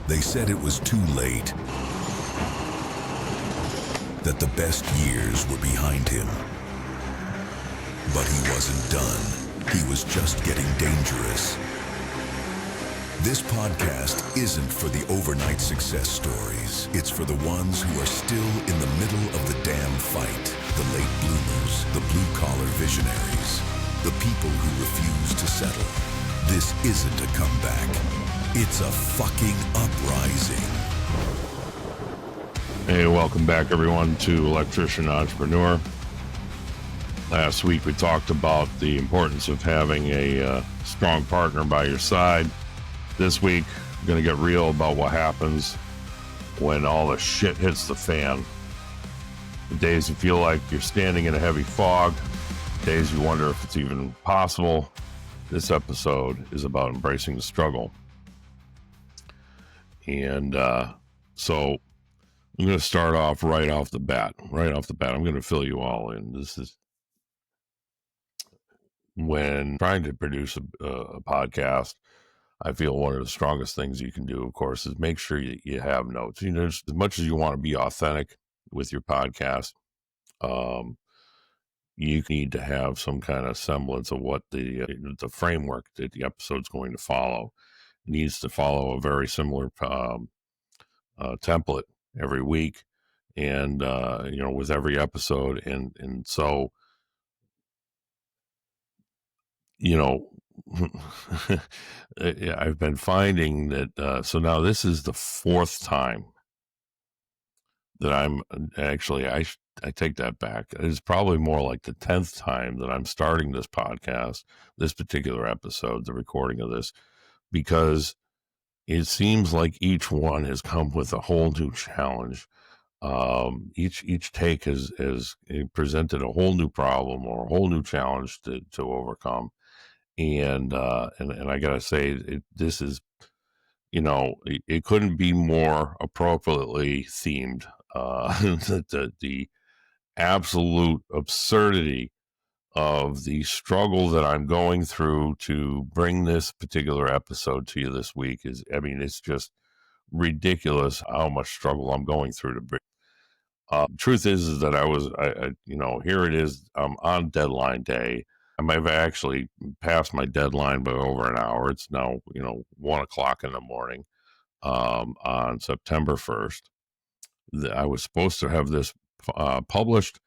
They said it was too late, that the best years were behind him. But he wasn't done. He was just getting dangerous. This podcast isn't for the overnight success stories. It's for the ones who are still in the middle of the damn fight. The late bloomers, the blue-collar visionaries, the people who refuse to settle. This isn't a comeback. It's a fucking uprising. Hey, welcome back everyone to Electrician Entrepreneur. Last week we talked about the importance of having a strong partner by your side. This week, I'm going to get real about what happens when all the shit hits the fan. The days you feel like you're standing in a heavy fog, days you wonder if it's even possible. This episode is about embracing the struggle. And so I'm going to start off right off the bat. I'm going to fill you all in. This is when trying to produce a podcast. I feel one of the strongest things you can do, of course, is make sure you have notes. You know, as much as you want to be authentic with your podcast, you need to have some kind of semblance of what the framework that the episode's going to follow. It needs to follow a very similar template every week, and with every episode, and so I've been finding that, so now this is the fourth time that I'm actually, I take that back. It's probably more like the 10th time that I'm starting this podcast, this particular episode, the recording of this, because it seems like each one has come with a whole new challenge. Each take has presented a whole new problem or a whole new challenge to overcome. And I gotta say, this is, it couldn't be more appropriately themed. The absolute absurdity of the struggle that I'm going through to bring this particular episode to you this week it's just ridiculous how much struggle I'm going through to bring. Truth is that here it is, on deadline day. I might have actually passed my deadline by over an hour. It's now, 1:00 in the morning, on September 1st. I was supposed to have this published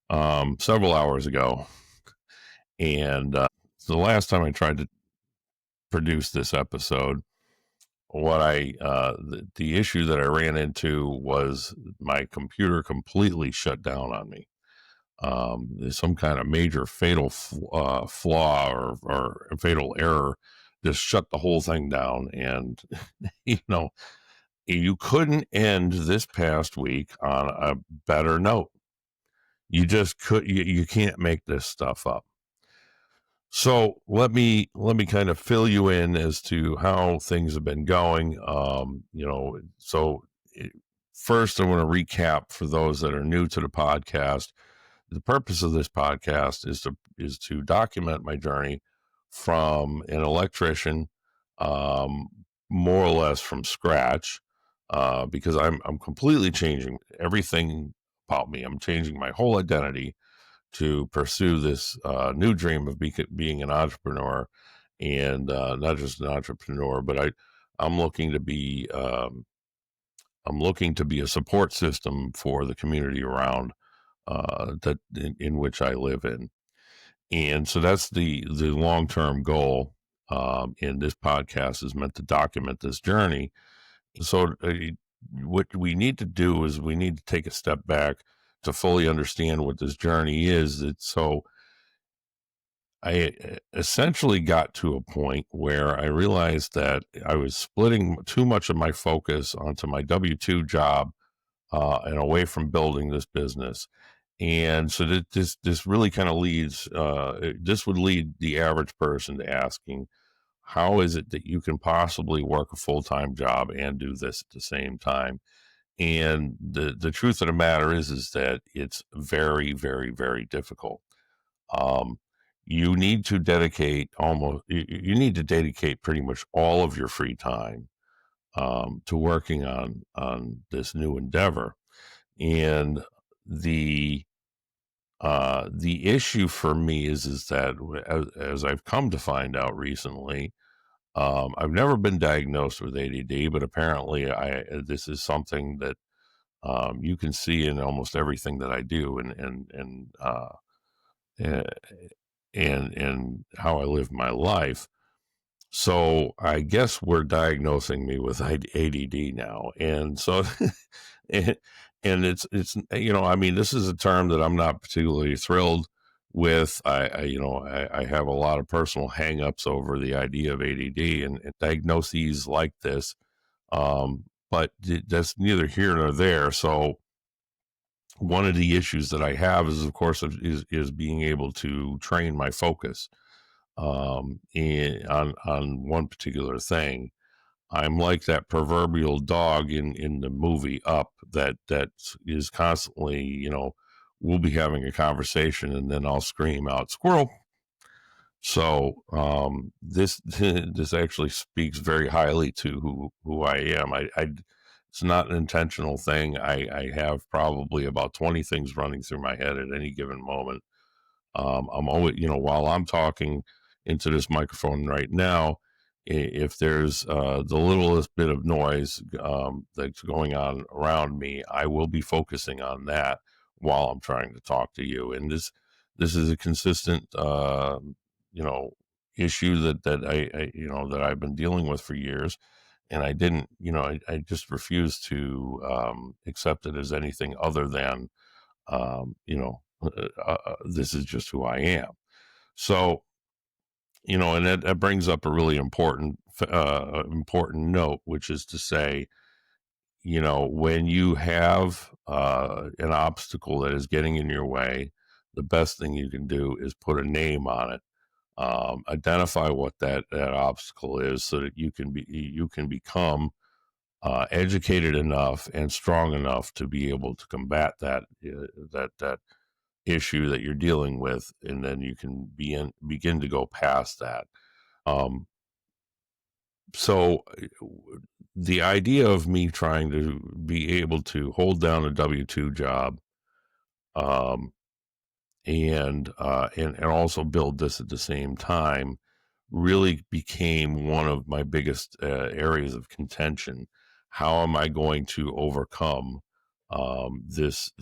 several hours ago. And the last time I tried to produce this episode, the issue that I ran into was my computer completely shut down on me. There's some kind of major fatal flaw or fatal error just shut the whole thing down. And, you couldn't end this past week on a better note. You just you can't make this stuff up. So let me kind of fill you in as to how things have been going. First I want to recap for those that are new to the podcast. The purpose of this podcast is to document my journey from an electrician, more or less from scratch, because I'm completely changing everything about me. I'm changing my whole identity to pursue this new dream of being an entrepreneur, and not just an entrepreneur, but I'm looking to be a support system for the community around that in which I live in. And so that's the long-term goal. And this podcast is meant to document this journey. So what we need to do is we need to take a step back to fully understand what this journey is. So I essentially got to a point where I realized that I was splitting too much of my focus onto my W-2 job and away from building this business. And so this really kind of leads, this would lead the average person to asking, how is it that you can possibly work a full-time job and do this at the same time? And the truth of the matter is that it's very, very, very difficult. You need to dedicate pretty much all of your free time to working on this new endeavor. And the the issue for me is that as I've come to find out recently, I've never been diagnosed with ADD, but apparently this is something that you can see in almost everything that I do, eh, and how I live my life. So I guess we're diagnosing me with ADD now, and so and, and I mean, this is a term that I'm not particularly thrilled with. I have a lot of personal hangups over the idea of ADD and diagnoses like this, but that's neither here nor there. So one of the issues that I have is, of course, is being able to train my focus on one particular thing. I'm like that proverbial dog in the movie Up that is constantly, we'll be having a conversation and then I'll scream out squirrel. So this this actually speaks very highly to who I am. It's not an intentional thing. I have probably about 20 things running through my head at any given moment. I'm always, while I'm talking into this microphone right now, if there's the littlest bit of noise that's going on around me, I will be focusing on that while I'm trying to talk to you. And this is a consistent, you know, issue that I've been dealing with for years. And I didn't, I just refused to accept it as anything other than this is just who I am. So, and that brings up a really important note, which is to say, when you have an obstacle that is getting in your way, the best thing you can do is put a name on it. Identify what that obstacle is, so that you can become educated enough and strong enough to be able to combat that issue that you're dealing with, and then you can begin to go past that. So the idea of me trying to be able to hold down a W-2 job, um, and also build this at the same time, really became one of my biggest areas of contention. How am I going to overcome this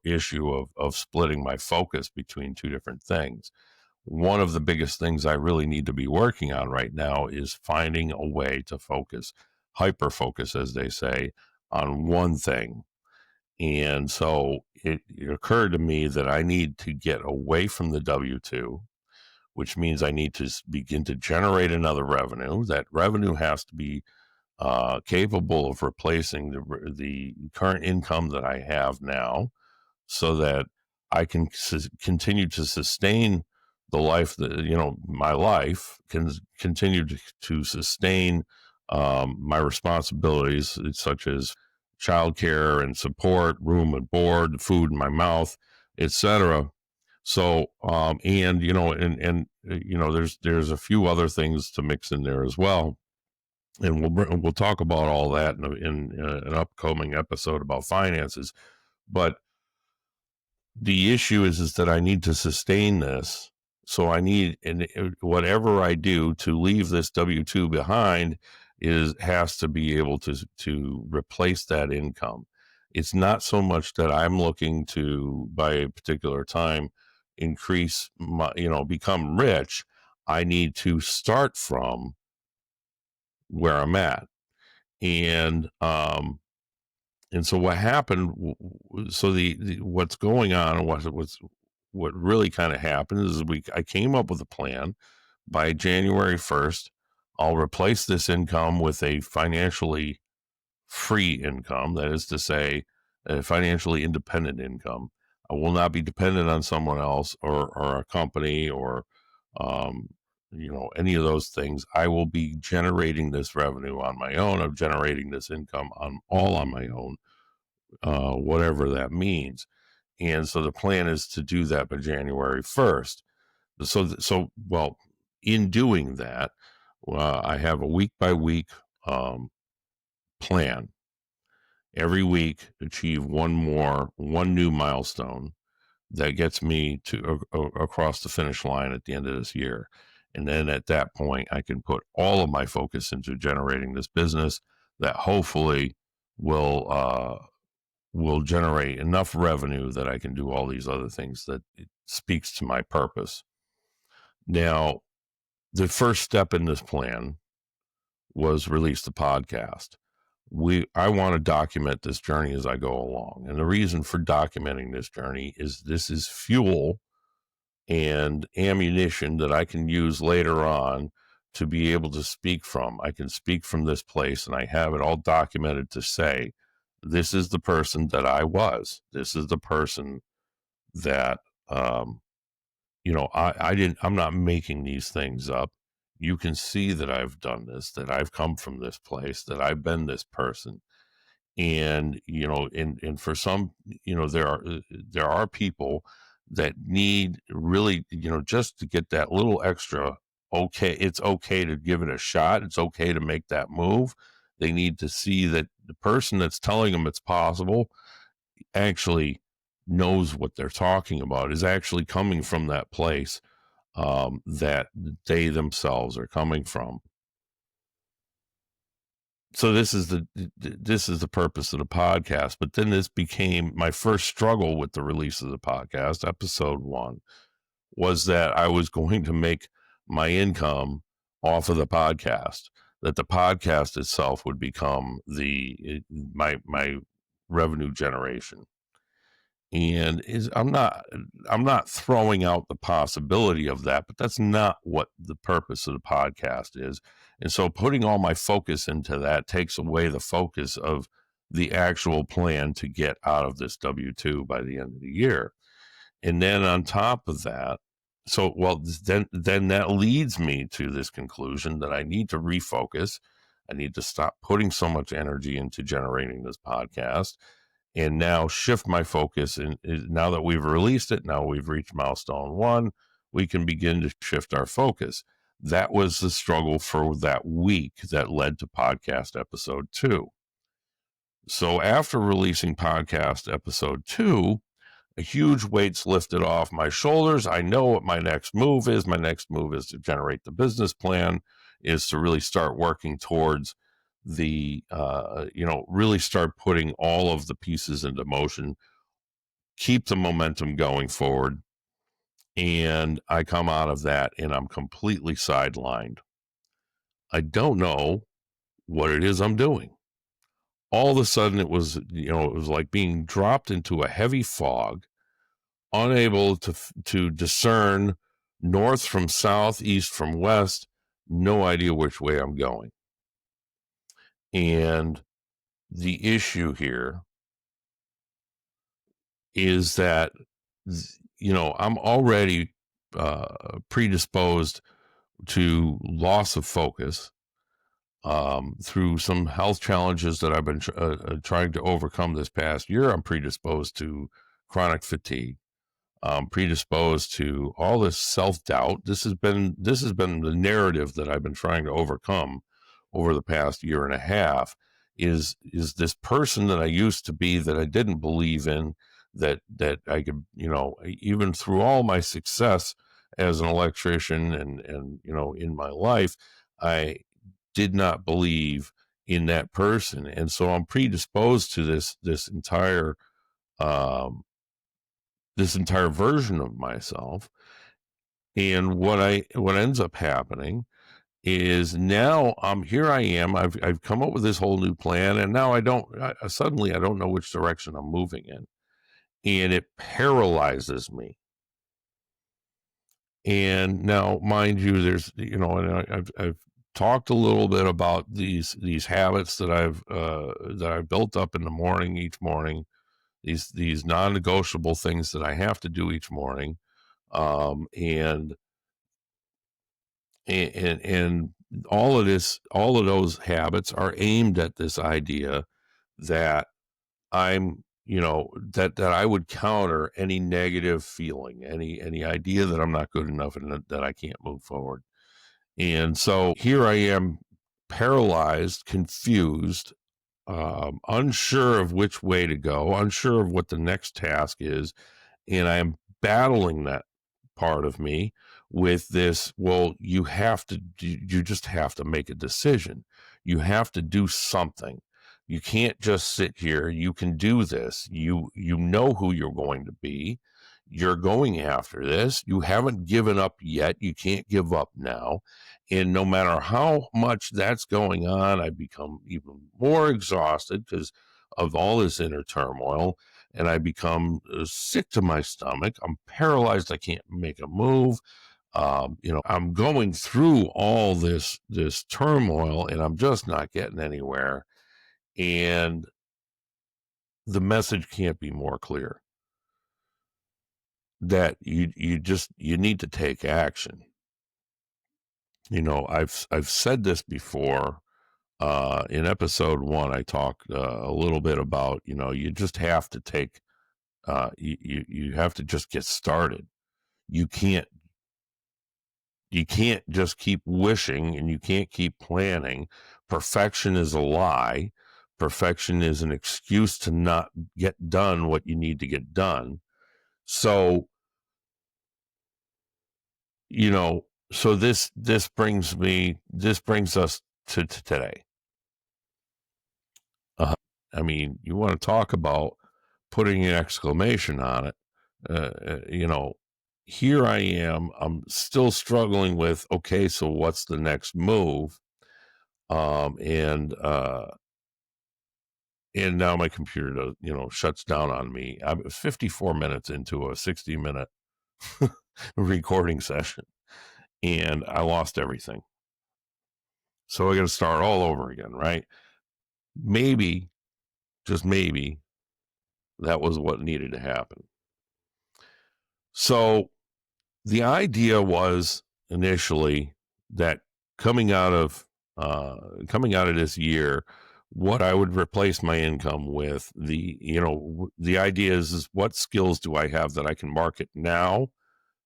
issue of splitting my focus between two different things? One of the biggest things I really need to be working on right now is finding a way to focus, hyper focus, as they say, on one thing. And so it occurred to me that I need to get away from the W-2, which means I need to begin to generate another revenue. That revenue has to be capable of replacing the current income that I have now, so that I can continue to sustain the life that, my life can continue to sustain my responsibilities, such as childcare and support, room and board, food in my mouth, etc. So, there's a few other things to mix in there as well, and we'll talk about all that in an upcoming episode about finances. But the issue is that I need to sustain this. So I need, and whatever I do to leave this W-2 behind has to be able to replace that income. It's not so much that I'm looking to, by a particular time, increase my, become rich. I need to start from where I'm at. And so what happened? So what's going on, and what really kind of happened is I came up with a plan. By January 1st, I'll replace this income with a financially free income. That is to say, a financially independent income. I will not be dependent on someone else or a company or um, any of those things. I will be generating this revenue on my own. I'm generating this income on my own, whatever that means. And so the plan is to do that by January 1st. Well, in doing that, I have a week by week plan. Every week, achieve one new milestone that gets me to across the finish line at the end of this year. And then at that point, I can put all of my focus into generating this business that hopefully will generate enough revenue that I can do all these other things that it speaks to my purpose. Now, the first step in this plan was release the podcast. I want to document this journey as I go along. And the reason for documenting this journey is this is fuel and ammunition that I can use later on to be able to speak from. I can speak from this place, and I have it all documented to say, this is the person that I was. This is the person that, I'm not making these things up. You can see that I've done this, that I've come from this place, that I've been this person. And, and for some, there are people that need really, just to get that little extra, okay, it's okay to give it a shot. It's okay to make that move. They need to see that the person that's telling them it's possible actually knows what they're talking about, is actually coming from that place that they themselves are coming from. So this is the purpose of the podcast. But then this became my first struggle with the release of the podcast. Episode 1 was that I was going to make my income off of the podcast, that the podcast itself would become my revenue generation. And I'm not throwing out the possibility of that, but that's not what the purpose of the podcast is. And so putting all my focus into that takes away the focus of the actual plan to get out of this W-2 by the end of the year. And then on top of that, then that leads me to this conclusion that I need to refocus. I need to stop putting so much energy into generating this podcast and now shift my focus. And now that we've released it, now we've reached milestone 1, we can begin to shift our focus. That was the struggle for that week that led to podcast episode 2. So after releasing podcast episode 2, a huge weight's lifted off my shoulders. I know what my next move is. My next move is to generate the business plan, is to really start working towards really start putting all of the pieces into motion, keep the momentum going forward. And I come out of that and I'm completely sidelined. I don't know what it is I'm doing. All of a sudden it was like being dropped into a heavy fog, unable to discern north from south, east from west, no idea which way I'm going. And the issue here is that, I'm already predisposed to loss of focus through some health challenges that I've been trying to overcome this past year. I'm predisposed to chronic fatigue. Predisposed to all this self-doubt. This has been the narrative that I've been trying to overcome over the past year and a half, is this person that I used to be, that I didn't believe in, that I could, even through all my success as an electrician and in my life, I did not believe in that person. And so I'm predisposed to this entire version of myself. And what ends up happening is now I am, I've come up with this whole new plan, and now suddenly I don't know which direction I'm moving in, and it paralyzes me. And now, mind you, there's, and I've talked a little bit about these habits that I've built up in the morning, each morning, these non-negotiable things that I have to do each morning, and all of those habits are aimed at this idea that I'm, that I would counter any negative feeling, any idea that I'm not good enough and that I can't move forward. And so here I am, paralyzed, confused, unsure of which way to go, unsure of what the next task is. And I am battling that part of me with this. Well, you just have to make a decision. You have to do something. You can't just sit here. You can do this. You know who you're going to be. You're going after this. You haven't given up yet. You can't give up now. And no matter how much that's going on, I become even more exhausted because of all this inner turmoil. And I become sick to my stomach. I'm paralyzed. I can't make a move. I'm going through all this turmoil, and I'm just not getting anywhere. And the message can't be more clear that you need to take action. I've said this before. In episode 1, I talked a little bit about, you just have to take, you have to just get started. You can't just keep wishing, and you can't keep planning. Perfection is a lie. Perfection is an excuse to not get done what you need to get done. So, so this brings us to today. I mean, you want to talk about putting an exclamation on it. Here I am. I'm still struggling with, okay, so what's the next move? And now my computer shuts down on me. I was 54 minutes into a 60-minute recording session, and I lost everything. So I got to start all over again, right? Maybe, just maybe, that was what needed to happen. So the idea was initially that coming out of this year, what I would replace my income with, the idea is what skills do I have that I can market now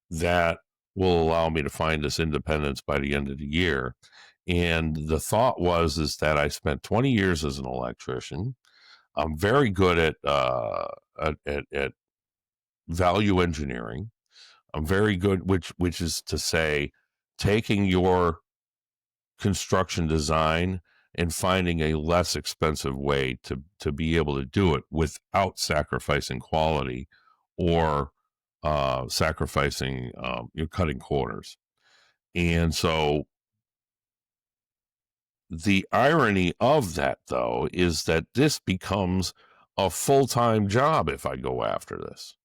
that will allow me to find this independence by the end of the year. And the thought is that I spent 20 years as an electrician. I'm very good at value engineering. I'm very good, which is to say, taking your construction design and finding a less expensive way to be able to do it without sacrificing quality or sacrificing you're cutting corners. And so the irony of that, though, is that this becomes a full-time job if I go after this.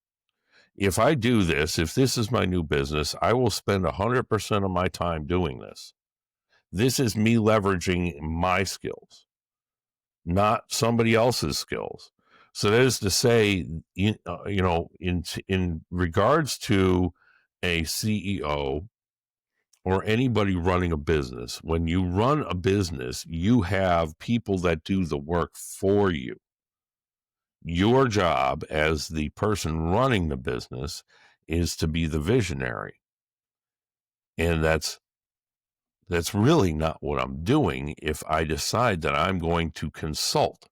If I do this, if this is my new business, I will spend 100% of my time doing this. This is me leveraging my skills, not somebody else's skills. So that is to say, in regards to a CEO or anybody running a business, when you run a business, you have people that do the work for you. Your job as the person running the business is to be the visionary. And that's really not what I'm doing if I decide that I'm going to consult.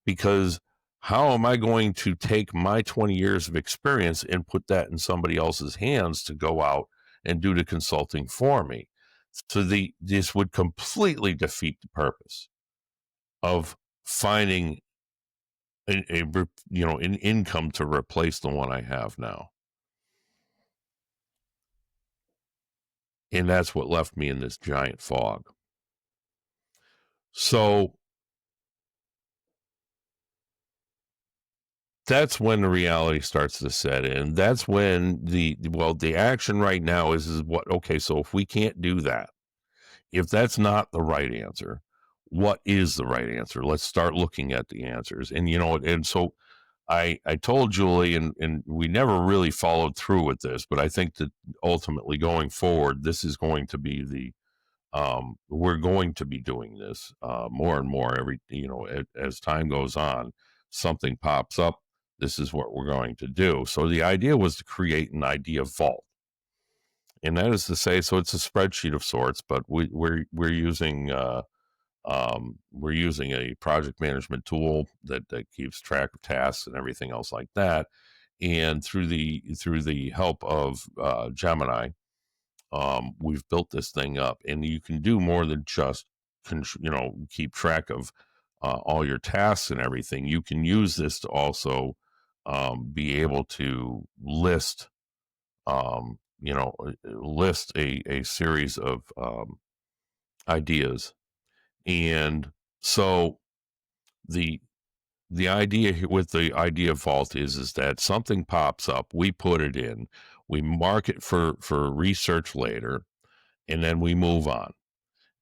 Because how am I going to take my 20 years of experience and put that in somebody else's hands to go out and do the consulting for me? So this would completely defeat the purpose of finding an income to replace the one I have now. And that's what left me in this giant fog. So that's when the reality starts to set in. That's when the action right now is what, okay, so if we can't do that, if that's not the right answer, what is the right answer? Let's start looking at the answers. And, and so I told Julie, and we never really followed through with this, but I think that ultimately going forward, this is going to be we're going to be doing this more and more as time goes on, something pops up. This is what we're going to do. So the idea was to create an idea vault. And that is to say, so it's a spreadsheet of sorts, but we're using We're using a project management tool that keeps track of tasks and everything else like that. And through the help of Gemini, we've built this thing up, and you can do more than just keep track of all your tasks and everything. You can use this to also be able to list list a series of ideas. And so the idea with the idea vault is that something pops up, we put it in, we mark it for research later, and then we move on.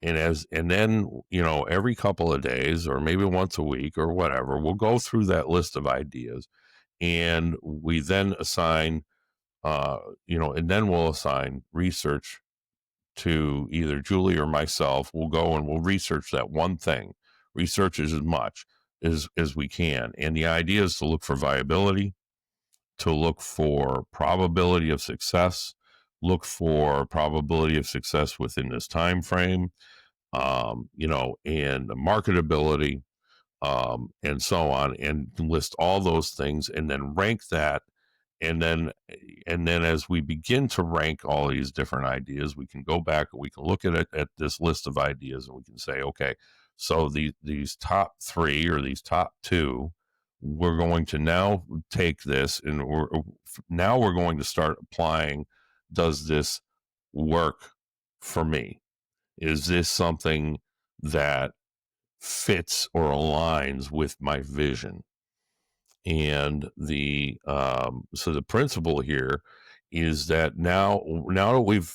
And then every couple of days or maybe once a week or whatever, we'll go through that list of ideas, and we then assign and then we'll assign research to either Julie or myself. We'll go and we'll research that one thing, research as much as we can. And the idea is to look for viability, to look for probability of success, look for probability of success within this time frame, and the marketability, and so on, and list all those things, and then rank that. And then as we begin to rank all these different ideas, we can go back and we can look at it at this list of ideas, and we can say, okay, so these top three or these top two, we're going to now take this, and we're going to start applying. Does this work for me? Is this something that fits or aligns with my vision? And so the principle here is that now that we've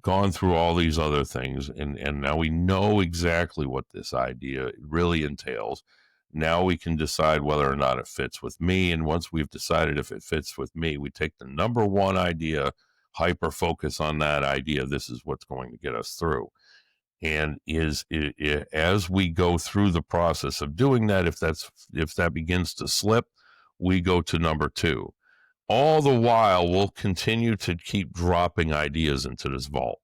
gone through all these other things, and now we know exactly what this idea really entails, now we can decide whether or not it fits with me. And once we've decided if it fits with me, we take the number one idea, hyper focus on that idea. This is what's going to get us through. And as we go through the process of doing that, if that begins to slip, we go to number two. All the while, we'll continue to keep dropping ideas into this vault.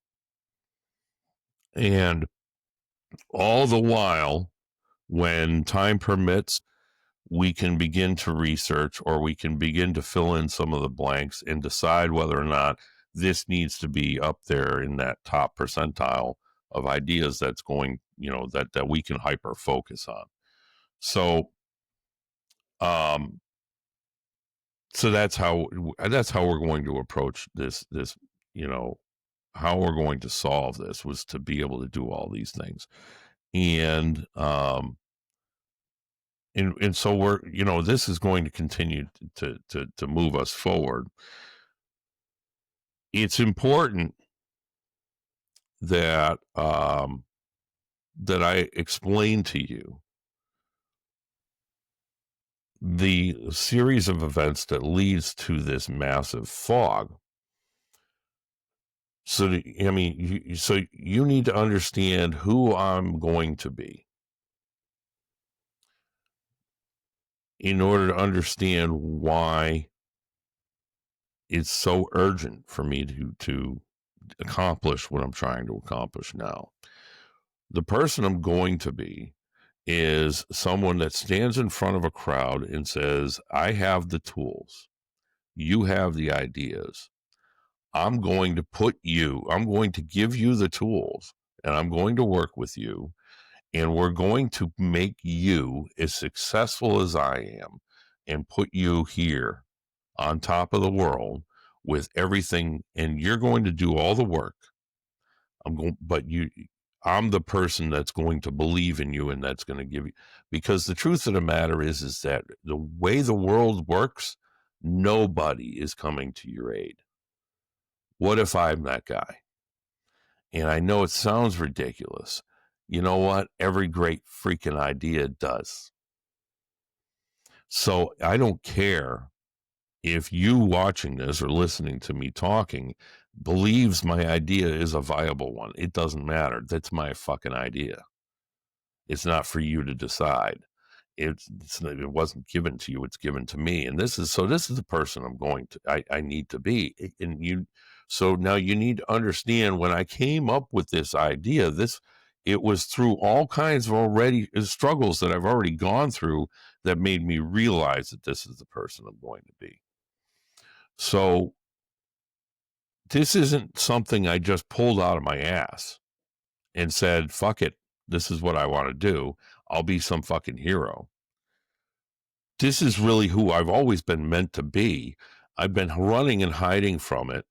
And all the while, when time permits, we can begin to research, or we can begin to fill in some of the blanks and decide whether or not this needs to be up there in that top percentile of ideas that's going, that we can hyper focus on. So, so that's how we're going to approach this, how we're going to solve this, was to be able to do all these things. And so we're, this is going to continue to move us forward. It's important that that I explain to you the series of events that leads to this massive fog. So, you need to understand who I'm going to be in order to understand why it's so urgent for me to accomplish what I'm trying to accomplish now. The person I'm going to be is someone that stands in front of a crowd and says, I have the tools, you have the ideas. I'm going to give you the tools, and I'm going to work with you, and we're going to make you as successful as I am, and put you here on top of the world with everything, and you're going to do all the work. I'm the person that's going to believe in you, and that's going to give you, because the truth of the matter is that the way the world works, nobody is coming to your aid. What if I'm that guy? And I know it sounds ridiculous. You know what? Every great freaking idea does. So I don't care if you watching this or listening to me talking believes my idea is a viable one. It doesn't matter. That's my fucking idea. It's not for you to decide. It wasn't given to you. It's given to me. And this is the person I need to be. So now you need to understand, when I came up with this idea, It was through all kinds of already struggles that I've already gone through that made me realize that this is the person I'm going to be. So this isn't something I just pulled out of my ass and said, fuck it, this is what I want to do. I'll be some fucking hero. This is really who I've always been meant to be. I've been running and hiding from it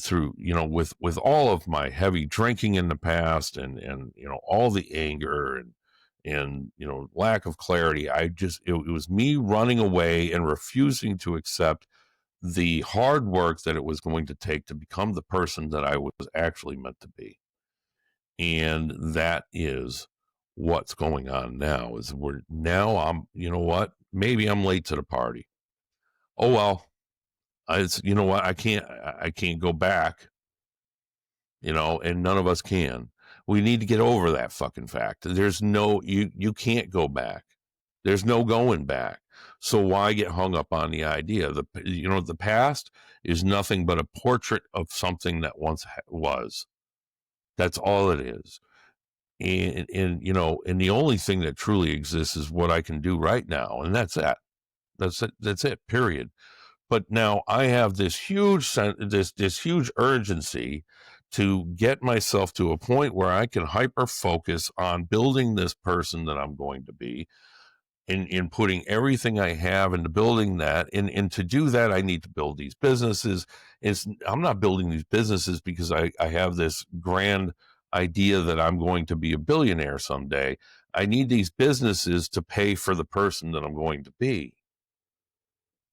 through, with all of my heavy drinking in the past and all the anger and lack of clarity. It was me running away and refusing to accept the hard work that it was going to take to become the person that I was actually meant to be. And that is what's going on now. Is I'm, maybe I'm late to the party. Oh well, it's, I can't go back, and none of us can. We need to get over that fucking fact. There's no, you can't go back. There's no going back. So why get hung up on the idea? The past is nothing but a portrait of something that once was. That's all it is. And the only thing that truly exists is what I can do right now. And that's it. That's it, period. But now I have this huge this huge urgency to get myself to a point where I can hyper focus on building this person that I'm going to be, in putting everything I have into building that. And to do that, I need to build these businesses. I'm not building these businesses because I have this grand idea that I'm going to be a billionaire someday. I need these businesses to pay for the person that I'm going to be.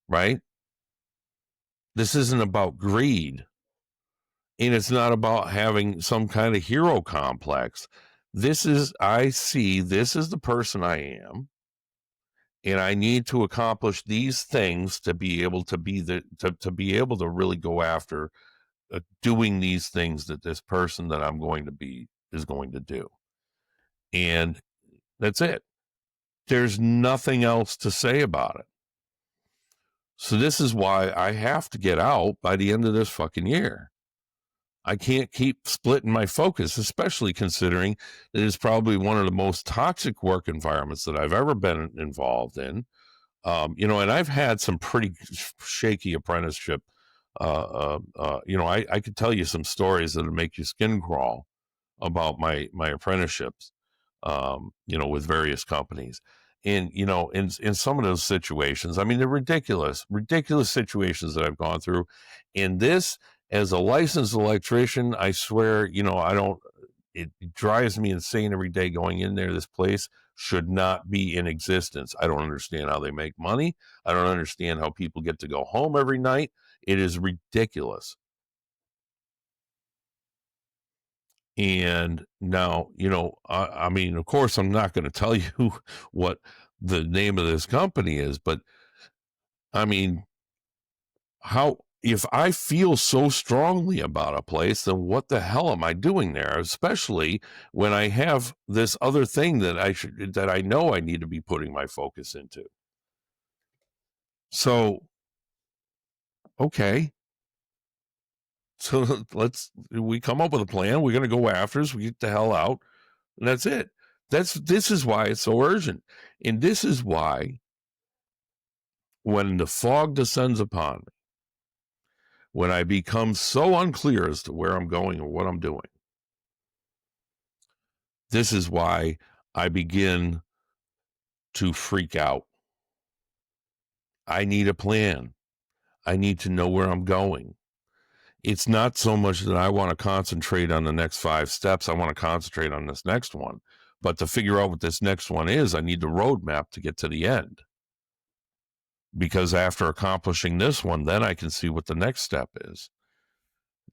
Right? This isn't about greed. And it's not about having some kind of hero complex. I see this is the person I am. And I need to accomplish these things to be able to be able to really go after doing these things that this person that I'm going to be is going to do. And that's it. There's nothing else to say about it. So this is why I have to get out by the end of this fucking year. I can't keep splitting my focus, especially considering that it's probably one of the most toxic work environments that I've ever been involved in. And I've had some pretty shaky apprenticeship. I could tell you some stories that'll make your skin crawl about my apprenticeships, with various companies. And, in some of those situations, I mean, they're ridiculous situations that I've gone through. And this, as a licensed electrician, I swear, it drives me insane every day going in there. This place should not be in existence. I don't understand how they make money. I don't understand how people get to go home every night. It is ridiculous. And now, I mean, of course, I'm not going to tell you what the name of this company is, but I mean, if I feel so strongly about a place, then what the hell am I doing there? Especially when I have this other thing that I know I need to be putting my focus into. So, okay. So we come up with a plan. We're going to go after us. We get the hell out. And that's it. This is why it's so urgent. And this is why when the fog descends upon me, when I become so unclear as to where I'm going or what I'm doing, this is why I begin to freak out. I need a plan. I need to know where I'm going. It's not so much that I want to concentrate on the next 5 steps. I want to concentrate on this next one. But to figure out what this next one is, I need the roadmap to get to the end. Because after accomplishing this one, then I can see what the next step is.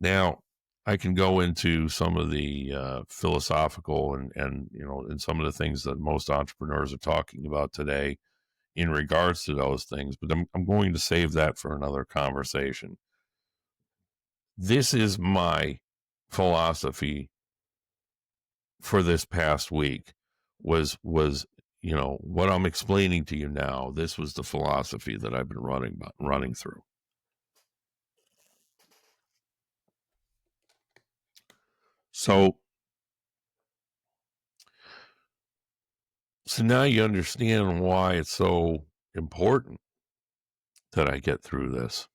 Now, I can go into some of the philosophical and some of the things that most entrepreneurs are talking about today in regards to those things, but I'm going to save that for another conversation. This is my philosophy for this past week was what I'm explaining to you now. This was the philosophy that I've been running through. So So now you understand why it's so important that I get through this.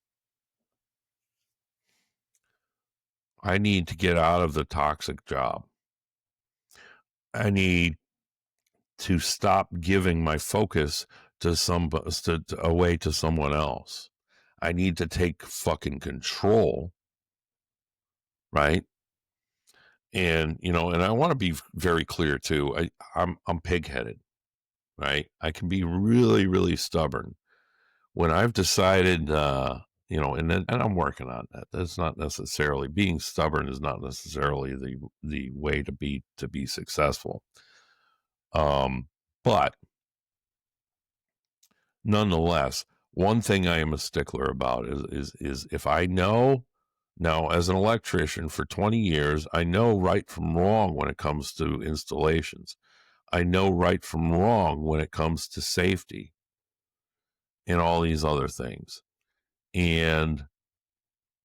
I need to get out of the toxic job. I need to stop giving my focus away to someone else. I need to take fucking control, right? And and I want to be very clear too. I'm pig-headed, right? I can be really, really stubborn. When I've decided, and I'm working on that. That's not necessarily being stubborn is not necessarily the way to be successful. But nonetheless, one thing I am a stickler about is if I know now as an electrician for 20 years, I know right from wrong when it comes to installations. I know right from wrong when it comes to safety and all these other things. And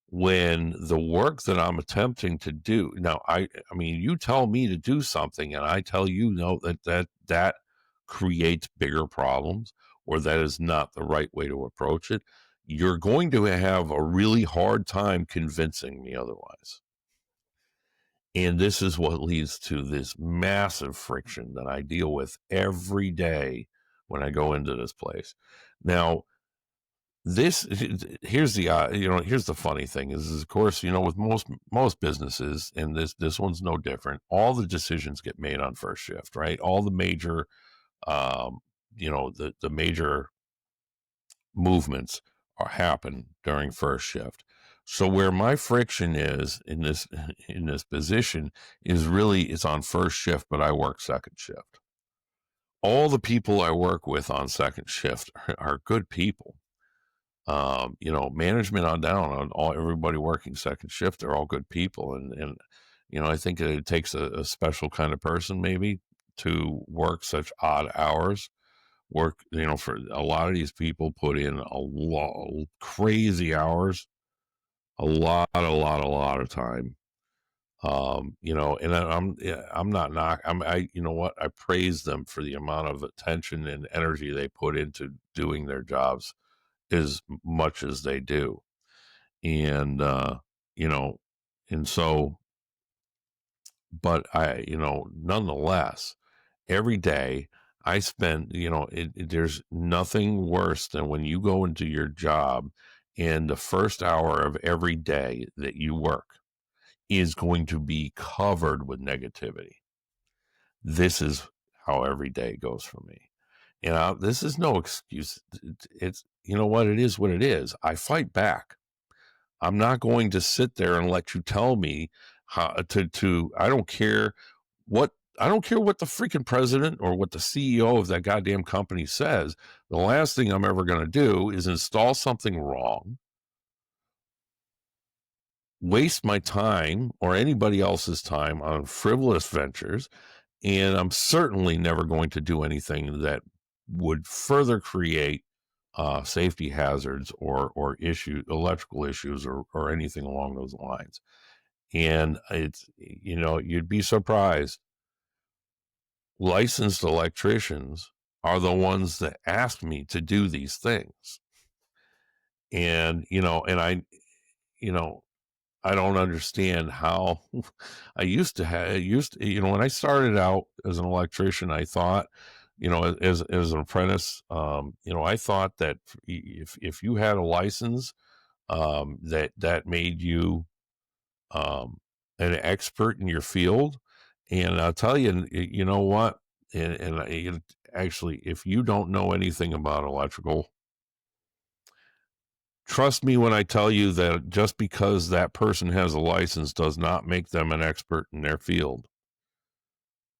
when the work that I'm attempting to do now, I mean, you tell me to do something, and I tell you no, that creates bigger problems, or that is not the right way to approach it. You're going to have a really hard time convincing me otherwise. And this is what leads to this massive friction that I deal with every day when I go into this place. Now, here's the funny thing is of course, with most businesses, and this one's no different, all the decisions get made on first shift, right? All the major the major movements happen during first shift. So where my friction is in this position is really it's on first shift, but I work second shift. All the people I work with on second shift are good people. Management on down, on everybody working second shift, they're all good people. And I think it takes a special kind of person maybe to work such odd hours. For a lot of these people put in a lot crazy hours, a lot of time. And I'm not you know what? I praise them for the amount of attention and energy they put into doing their jobs as much as they do. And you know and so but I nonetheless, every day I spend, there's nothing worse than when you go into your job and the first hour of every day that you work is going to be covered with negativity. This is how every day goes for me. This is no excuse. It's, it is what it is. I fight back. I'm not going to sit there and let you tell me how I don't care what the freaking president or what the CEO of that goddamn company says. The last thing I'm ever going to do is install something wrong, waste my time or anybody else's time on frivolous ventures. And I'm certainly never going to do anything that would further create safety hazards or electrical issues or anything along those lines. And it's, you'd be surprised. Licensed electricians are the ones that ask me to do these things. And, I don't understand how when I started out as an electrician, I thought, as an apprentice, I thought that if you had a license, that made you, an expert in your field. And I'll tell you, you know what? Actually, if you don't know anything about electrical, trust me when I tell you that just because that person has a license does not make them an expert in their field.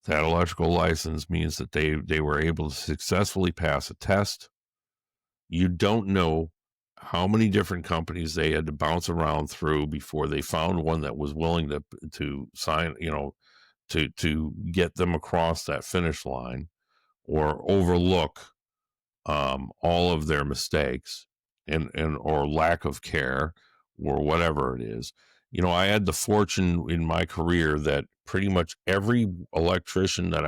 That electrical license means that they were able to successfully pass a test. You don't know how many different companies they had to bounce around through before they found one that was willing to sign, to get them across that finish line or overlook all of their mistakes and or lack of care or whatever it is. I had the fortune in my career that pretty much every electrician that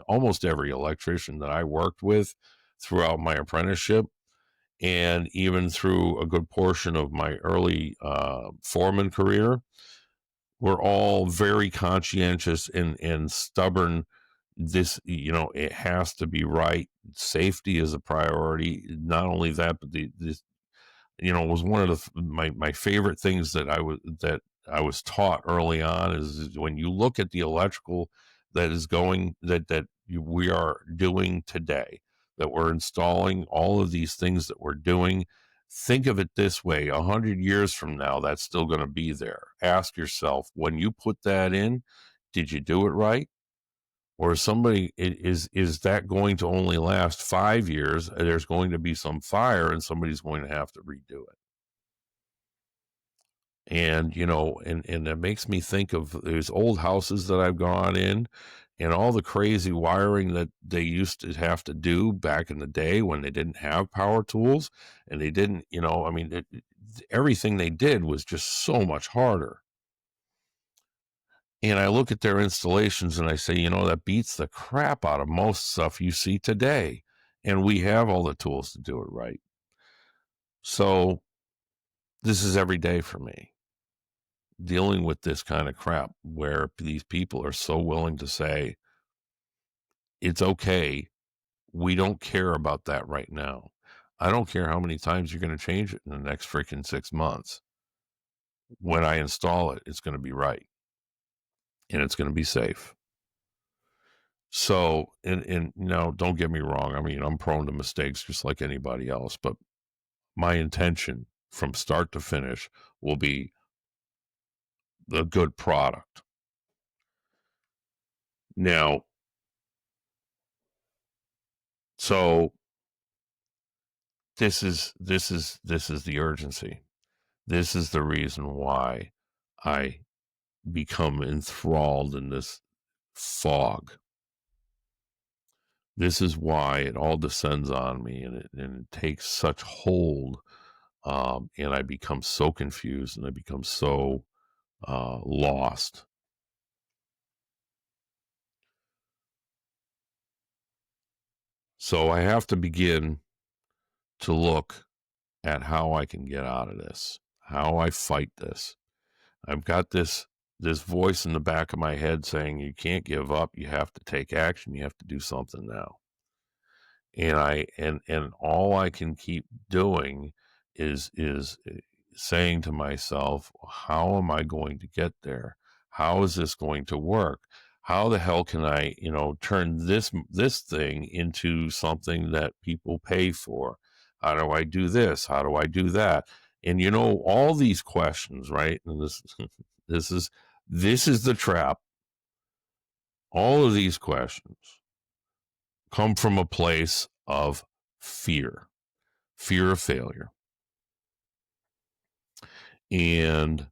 almost every electrician that I worked with throughout my apprenticeship, and even through a good portion of my early foreman career, were all very conscientious and stubborn. This, it has to be right. Safety is a priority. Not only that, but this, was one of my favorite things that I was taught early on is when you look at the electrical that is going we are doing today, that we're installing all of these things that we're doing. Think of it this way: 100 years from now, that's still going to be there. Ask yourself, when you put that in, did you do it right? Or is that going to only last 5 years? There's going to be some fire and somebody's going to have to redo it. And, and that makes me think of these old houses that I've gone in and all the crazy wiring that they used to have to do back in the day when they didn't have power tools, and they didn't, everything they did was just so much harder. And I look at their installations and I say, that beats the crap out of most stuff you see today. And we have all the tools to do it right. So this is every day for me, dealing with this kind of crap where these people are so willing to say, it's okay. We don't care about that right now. I don't care how many times you're going to change it in the next freaking 6 months. When I install it, it's going to be right. And it's going to be safe. So, and don't get me wrong. I mean, I'm prone to mistakes just like anybody else, but my intention from start to finish will be the good product. Now, so this is the urgency. This is the reason why I become enthralled in this fog. This is why it all descends on me, and it takes such hold, and I become so confused, and I become so lost. So I have to begin to look at how I can get out of this, how I fight this. I've got this voice in the back of my head saying, you can't give up. You have to take action. You have to do something now. And all I can keep doing is saying to myself, how am I going to get there? How is this going to work? How the hell can I, turn this thing into something that people pay for? How do I do this? How do I do that? And all these questions, right? And this is the trap. All of these questions come from a place of fear of failure. And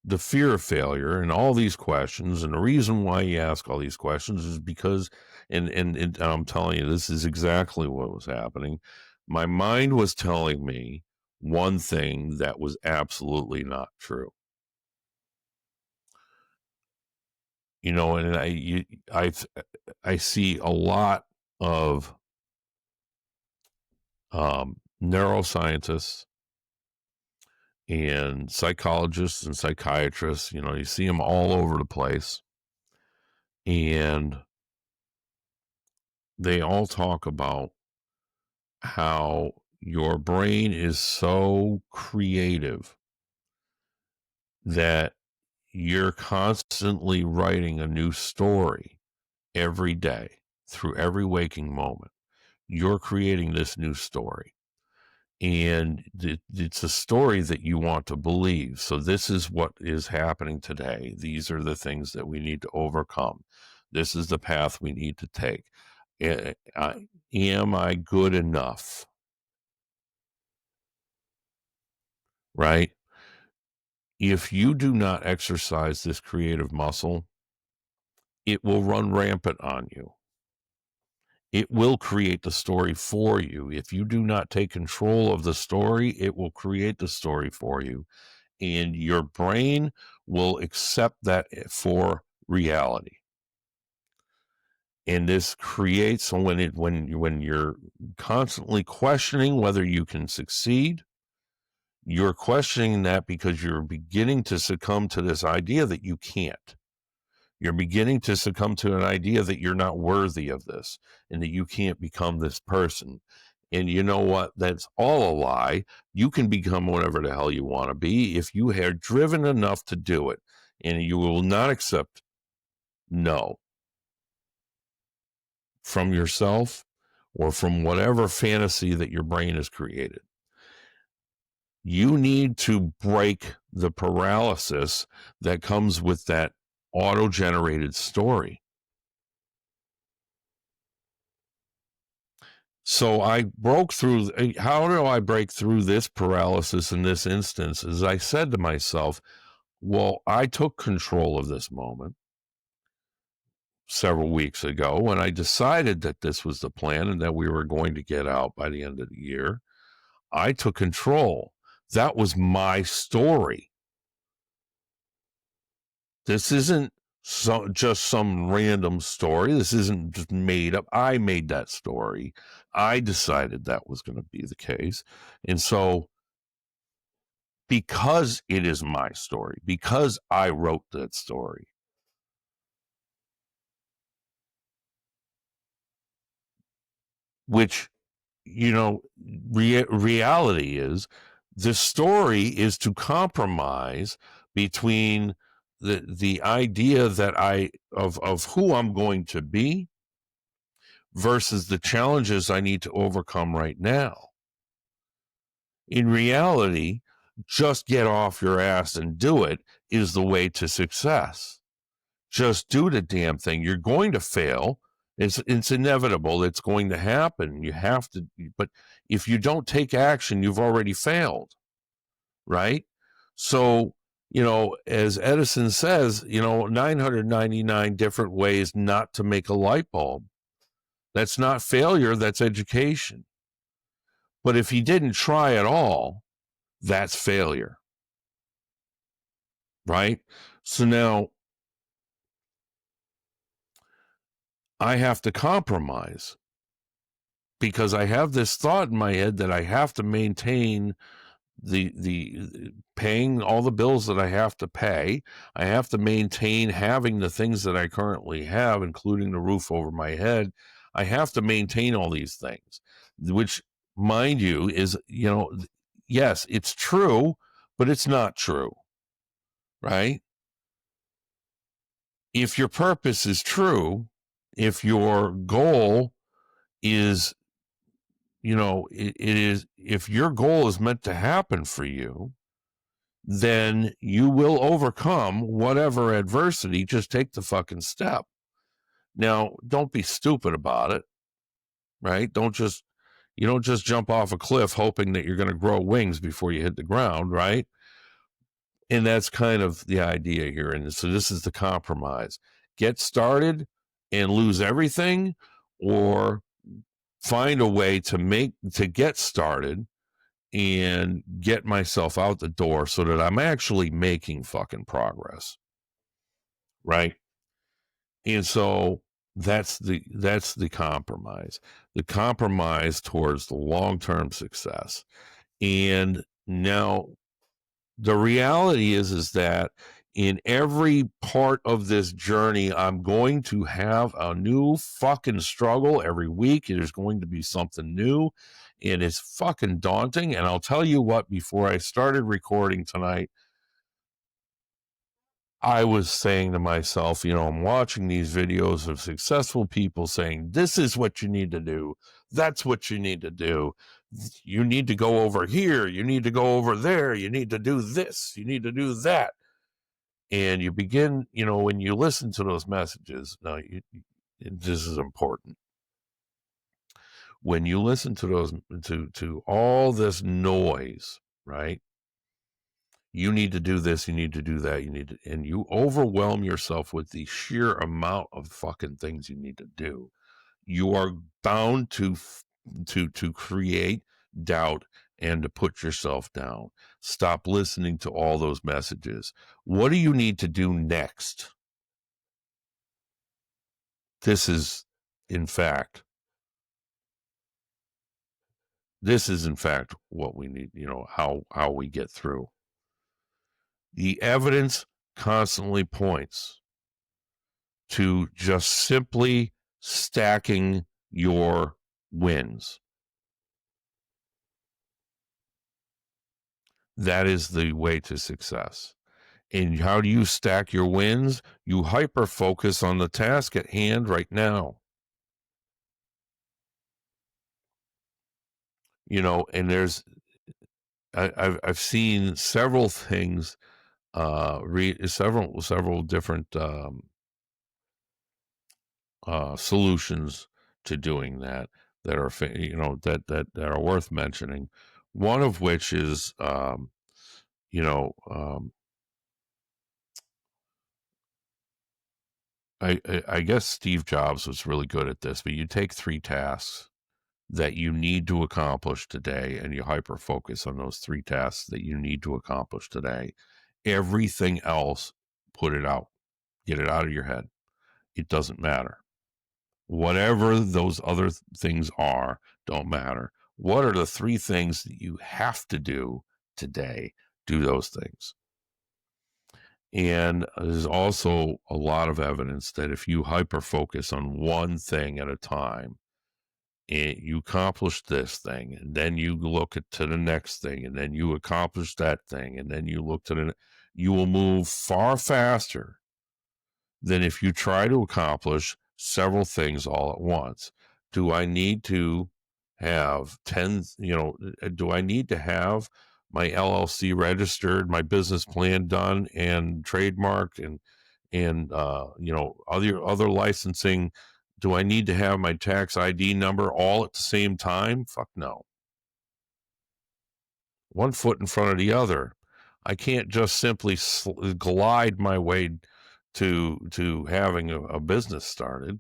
the fear of failure and all these questions, and the reason why you ask all these questions is because, and I'm telling you, this is exactly what was happening. My mind was telling me one thing that was absolutely not true. And I see a lot of neuroscientists and psychologists and psychiatrists, you see them all over the place. And they all talk about how your brain is so creative that you're constantly writing a new story every day through every waking moment. You're creating this new story. And it's a story that you want to believe. So this is what is happening today. These are the things that we need to overcome. This is the path we need to take. Am I good enough? Right? If you do not exercise this creative muscle, it will run rampant on you. It will create the story for you. If you do not take control of the story, it will create the story for you. And your brain will accept that for reality. And this creates, when you're constantly questioning whether you can succeed, you're questioning that because you're beginning to succumb to this idea that you can't. You're beginning to succumb to an idea that you're not worthy of this and that you can't become this person. And you know what? That's all a lie. You can become whatever the hell you want to be if you are driven enough to do it. And you will not accept no from yourself or from whatever fantasy that your brain has created. You need to break the paralysis that comes with that auto-generated story. So I broke through. How do I break through this paralysis in this instance? Is I said to myself, well, I took control of this moment several weeks ago when I decided that this was the plan and that we were going to get out by the end of the year. I took control. That was my story. This isn't just some random story. This isn't just made up. I made that story. I decided that was going to be the case. And so, because it is my story, because I wrote that story, which, reality is, the story is to compromise between the idea that of who I'm going to be versus the challenges I need to overcome right now. In reality, just get off your ass and do it is the way to success. Just do the damn thing. You're going to fail. It's inevitable. It's going to happen. You have to, but if you don't take action, you've already failed, right? So, as Edison says, 999 different ways not to make a light bulb. That's not failure, that's education. But if he didn't try at all, that's failure, right? So now I have to compromise because I have this thought in my head that I have to maintain the paying all the bills that I have to pay. I have to maintain having the things that I currently have, including the roof over my head. I have to maintain all these things, which, mind you, is, yes, it's true, but it's not true, right? If your purpose is true, if your goal is, it is, if your goal is meant to happen for you, then you will overcome whatever adversity. Just take the fucking step. Now, don't be stupid about it, right? You don't just jump off a cliff hoping that you're going to grow wings before you hit the ground, right? And that's kind of the idea here. And so this is the compromise. Get started and lose everything, or find a way to get started and get myself out the door so that I'm actually making fucking progress. Right. And so that's the compromise. The compromise towards the long-term success. And now the reality is that in every part of this journey, I'm going to have a new fucking struggle every week. There's going to be something new, and it's fucking daunting. And I'll tell you what, before I started recording tonight, I was saying to myself, I'm watching these videos of successful people saying, this is what you need to do. That's what you need to do. You need to go over here. You need to go over there. You need to do this. You need to do that. And you begin, when you listen to those messages, now this is important. When you listen to those, to all this noise, right? You need to do this, you need to do that, and you overwhelm yourself with the sheer amount of fucking things you need to do. You are bound to create doubt and to put yourself down. Stop listening to all those messages. What do you need to do next? this is in fact what we need, how we get through. The evidence constantly points to just simply stacking your wins. That is the way to success. And how do you stack your wins? You hyper focus on the task at hand right now. And I've seen several things, several different solutions to doing that are that are worth mentioning. One of which is you know um, I guess Steve Jobs was really good at this, but you take 3 tasks that you need to accomplish today and you hyper focus on those 3 tasks that you need to accomplish today. Everything else, put it out, get it out of your head. It doesn't matter. Whatever those other things are, don't matter. What are the 3 things that you have to do today? Do those things. And there's also a lot of evidence that if you hyper focus on one thing at a time, and you accomplish this thing, and then you look to the next thing, and then you accomplish that thing, and then you look to you will move far faster than if you try to accomplish several things all at once. Do I need to have 10, do I need to have my LLC registered, my business plan done and trademarked and other licensing? Do I need to have my tax ID number all at the same time? Fuck no. One foot in front of the other. I can't just simply glide my way to having a business started.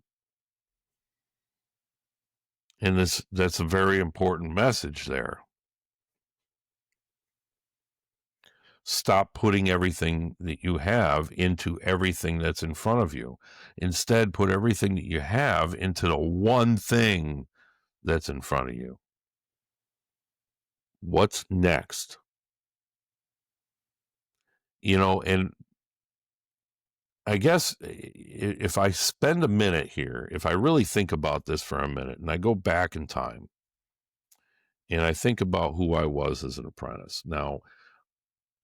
And that's a very important message there. Stop putting everything that you have into everything that's in front of you. Instead, put everything that you have into the one thing that's in front of you. What's next? And I guess if I spend a minute here, if I really think about this for a minute and I go back in time and I think about who I was as an apprentice. Now,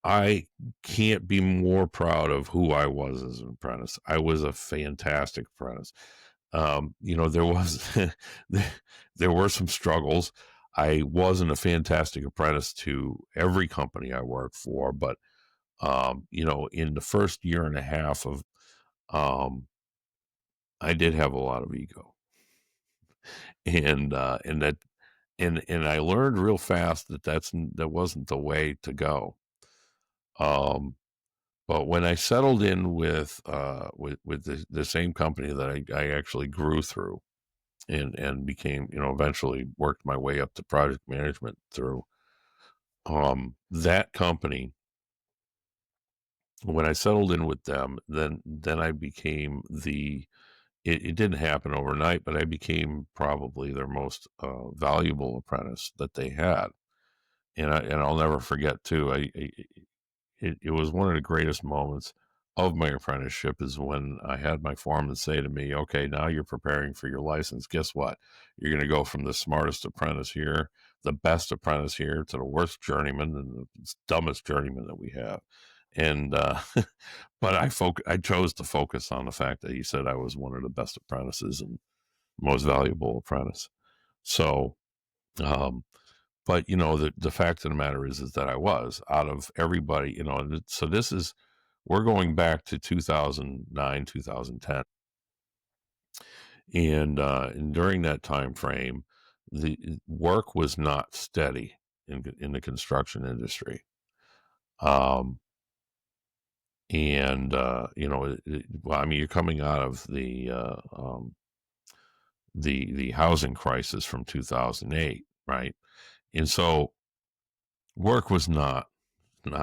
I can't be more proud of who I was as an apprentice. I was a fantastic apprentice. There was there were some struggles. I wasn't a fantastic apprentice to every company I worked for, but in the first year and a half of I did have a lot of ego, and I learned real fast that wasn't the way to go. Um, but when I settled in with the same company that I actually grew through and became, eventually worked my way up to project management through that company. When I settled in with them, then I became it didn't happen overnight, but I became probably their most valuable apprentice that they had. And I'll never forget too. It was one of the greatest moments of my apprenticeship is when I had my foreman say to me, "Okay, now you're preparing for your license. Guess what? You're going to go from the smartest apprentice here, the best apprentice here, to the worst journeyman and the dumbest journeyman that we have." And but I chose to focus on the fact that he said I was one of the best apprentices and most valuable apprentice. So, um, but the fact of the matter is that I was out of everybody, so we're going back to 2009, 2010. And during that time frame, the work was not steady in the construction industry. Um, and well, I mean, you're coming out of the housing crisis from 2008, right? And so work was not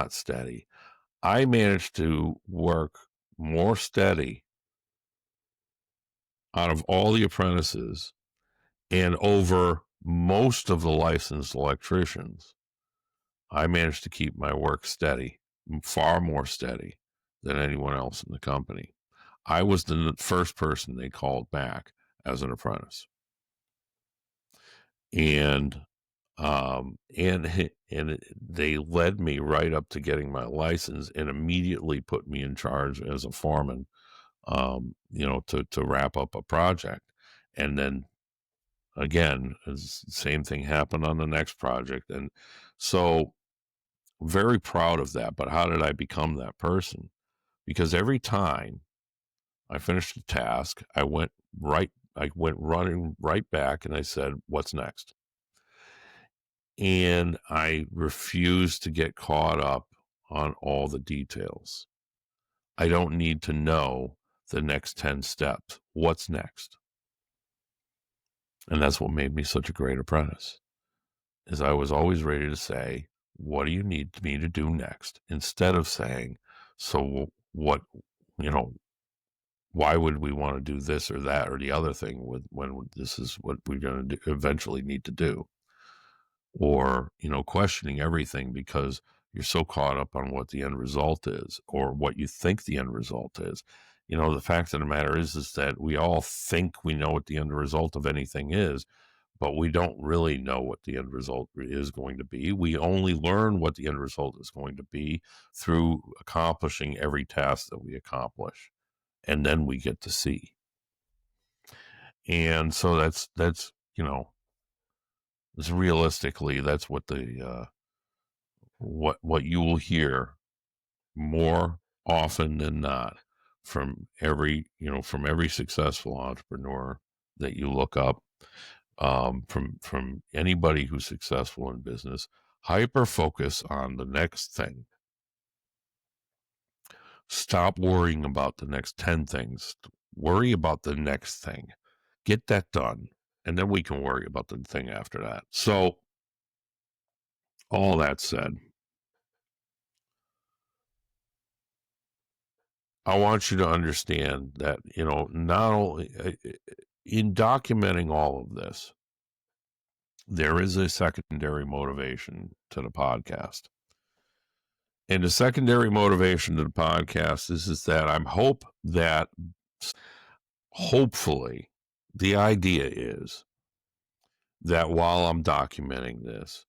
steady. I managed to work more steady out of all the apprentices and over most of the licensed electricians, I managed to keep my work steady, far more steady than anyone else in the company. I was the first person they called back as an apprentice. And and they led me right up to getting my license and immediately put me in charge as a foreman, to wrap up a project. And then again, same thing happened on the next project. And so very proud of that. But how did I become that person? Because every time I finished a task, I went running right back and I said, what's next? And I refused to get caught up on all the details. I don't need to know the next 10 steps. What's next? And that's what made me such a great apprentice, is I was always ready to say, what do you need me to do next? Instead of saying, so what, why would we want to do this or that or the other thing when this is what we're going to eventually need to do? Or, questioning everything because you're so caught up on what the end result is or what you think the end result is. The fact of the matter is that we all think we know what the end result of anything is, but we don't really know what the end result is going to be. We only learn what the end result is going to be through accomplishing every task that we accomplish. And then we get to see. And so that's, realistically, that's what what you will hear more often than not from every successful entrepreneur that you look up, from anybody who's successful in business. Hyper focus on the next thing. Stop worrying about the next 10 things. Worry about the next thing. Get that done, and then we can worry about the thing after that. So, all that said, I want you to understand that, not only in documenting all of this, there is a secondary motivation to the podcast. And the secondary motivation to the podcast is that hopefully the idea is that while I'm documenting this,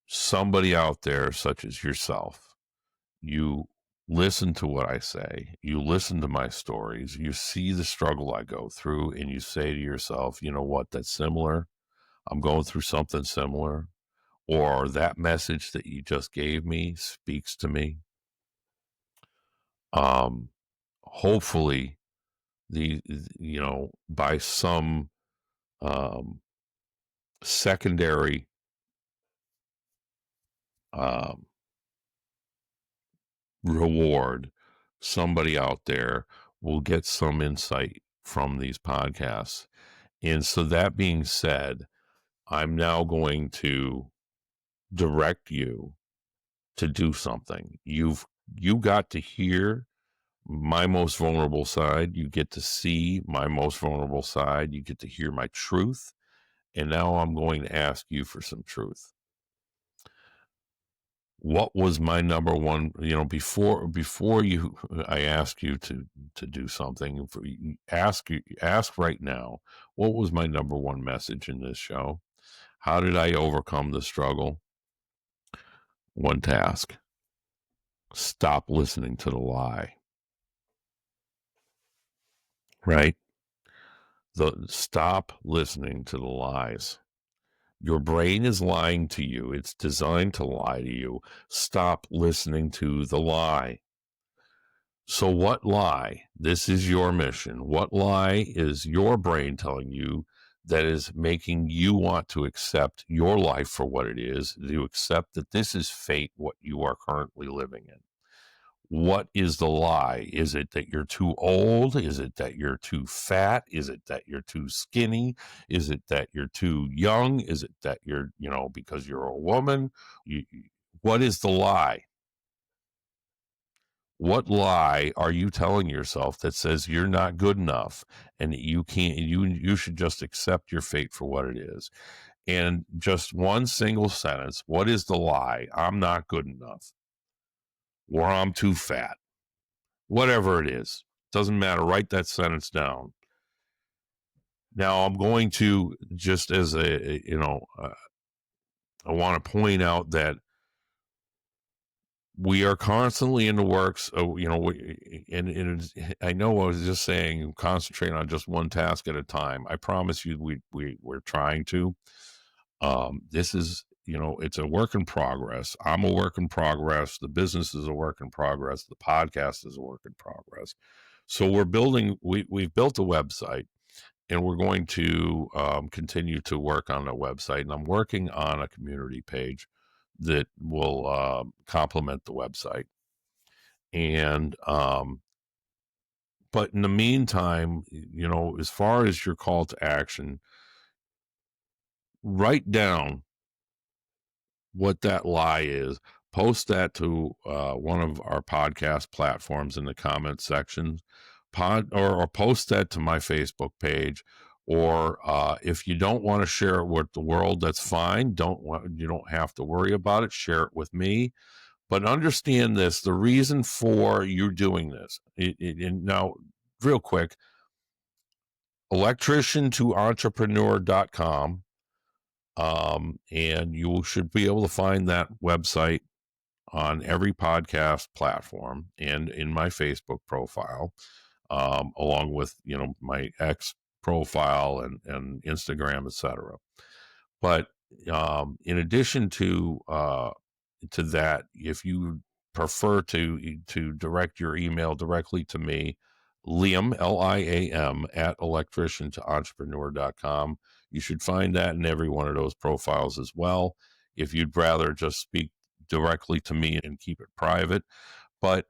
somebody out there, such as yourself, you listen to what I say, you listen to my stories, you see the struggle I go through, and you say to yourself, you know what, that's similar. I'm going through something similar. Or that message that you just gave me speaks to me. Hopefully, by some secondary um, reward, somebody out there will get some insight from these podcasts. And so that being said, I'm now going to direct you to do something. You got to hear my most vulnerable side. You get to see my most vulnerable side. You get to hear my truth. And now I'm going to ask you for some truth. What was my number one, before I ask you to do something, ask right now, what was my number one message in this show? How did I overcome the struggle? One task. Stop listening to the lie. Right? Stop listening to the lies. Your brain is lying to you. It's designed to lie to you. Stop listening to the lie. So what lie? This is your mission. What lie is your brain telling you that is making you want to accept your life for what it is, to accept that this is fate, what you are currently living in? What is the lie? Is it that you're too old? Is it that you're too fat? Is it that you're too skinny? Is it that you're too young? Is it that you're, because you're a woman? What is the lie? What lie are you telling yourself that says you're not good enough and you can't, you should just accept your fate for what it is? And just one single sentence. What is the lie? I'm not good enough, or I'm too fat, whatever it is. Doesn't matter. Write that sentence down. Now, I'm going to just as I want to point out that we are constantly in the works. I know I was just saying concentrate on just one task at a time. I promise you, we're trying to. This is, it's a work in progress. I'm a work in progress. The business is a work in progress. The podcast is a work in progress. So we've built a website, and we're going to continue to work on a website. And I'm working on a community page that will complement the website. And but in the meantime, as far as your call to action, write down what that lie is. Post that to one of our podcast platforms in the comment section, or post that to my Facebook page. Or if you don't want to share it with the world, that's fine. You don't have to worry about it. Share it with me. But understand this: the reason for you doing this. And now, real quick, electrician to entrepreneur.com. And you should be able to find that website on every podcast platform and in my Facebook profile, along with, my X profile and Instagram, etc. But in addition to that, if you prefer to direct your email directly to me, Liam, Liam, at electrician to entrepreneur.com. You should find that in every one of those profiles as well. If you'd rather just speak directly to me and keep it private. But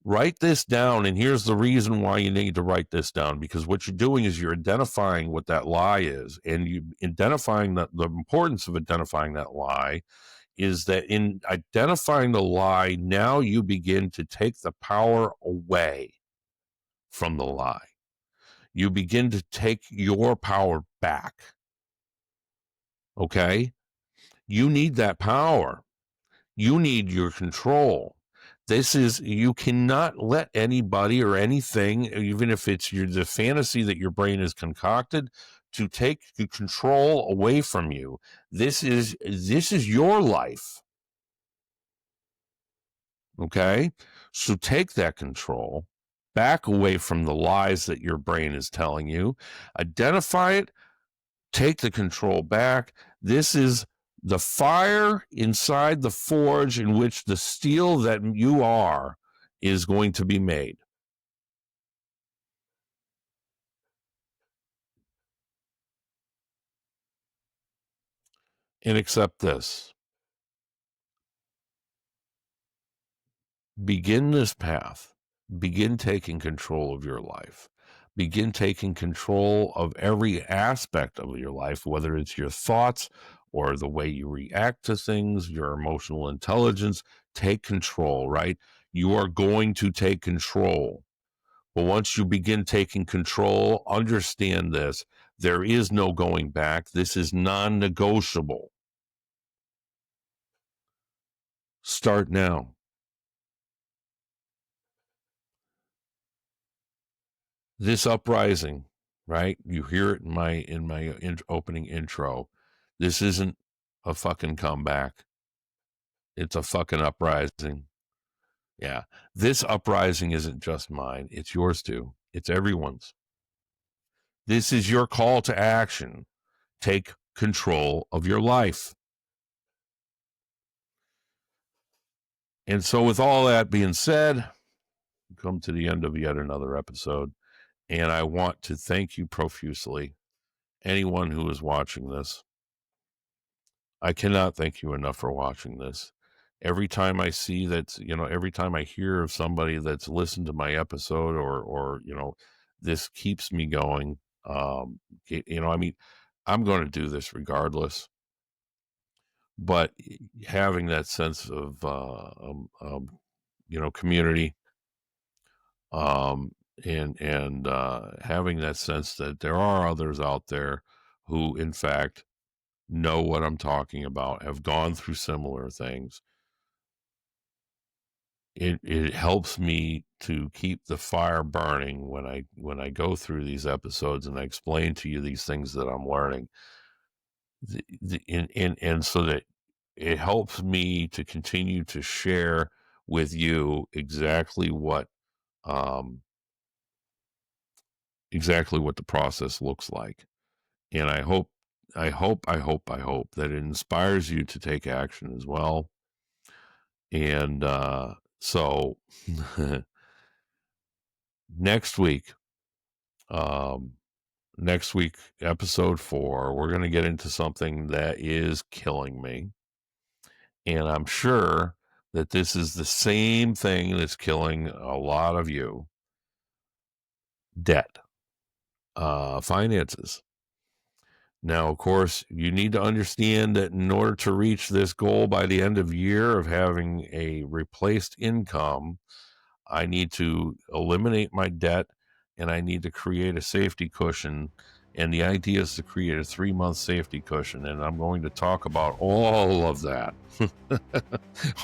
write this down. And here's the reason why you need to write this down, because what you're doing is you're identifying what that lie is. And you identifying the importance of identifying that lie is that in identifying the lie, now you begin to take the power away from the lie. You begin to take your power back. Okay? You need that power. You need your control. You cannot let anybody or anything, even if it's the fantasy that your brain has concocted, to take the control away from you. This is your life. Okay? So take that control, back away from the lies that your brain is telling you, identify it, take the control back. This is the fire inside the forge in which the steel that you are is going to be made. And accept this. Begin this path. Begin taking control of your life. Begin taking control of every aspect of your life, whether it's your thoughts or the way you react to things, your emotional intelligence. Take control, right? You are going to take control. But once you begin taking control, understand this. There is no going back. This is non-negotiable. Start now. This uprising, right? You hear it in my opening intro. This isn't a fucking comeback. It's a fucking uprising. Yeah. This uprising isn't just mine. It's yours too. It's everyone's. This is your call to action. Take control of your life. And so with all that being said, come to the end of yet another episode. And I want to thank you profusely, anyone who is watching this. I cannot thank you enough for watching this. Every time I see that, every time I hear of somebody that's listened to my episode or this keeps me going. I'm going to do this regardless. But having that sense of, community and having that sense that there are others out there who, in fact, know what I'm talking about, have gone through similar things. It helps me to keep the fire burning when I go through these episodes and I explain to you these things that I'm learning. And so that it helps me to continue to share with you um, exactly what the process looks like. And I hope that it inspires you to take action as well. And so next week, um, episode 4, we're going to get into something that is killing me. And I'm sure that this is the same thing that's killing a lot of you: debt, finances. Now, of course, you need to understand that in order to reach this goal by the end of year of having a replaced income, I need to eliminate my debt and I need to create a safety cushion. And the idea is to create a 3-month safety cushion. And I'm going to talk about all of that,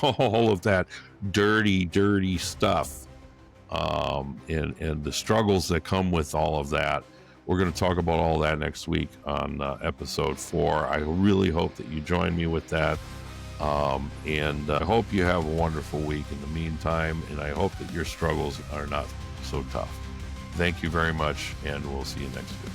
all of that dirty stuff, and the struggles that come with all of that. We're going to talk about all that next week on episode 4. I really hope that you join me with that. And I hope you have a wonderful week in the meantime, and I hope that your struggles are not so tough. Thank you very much, and we'll see you next week.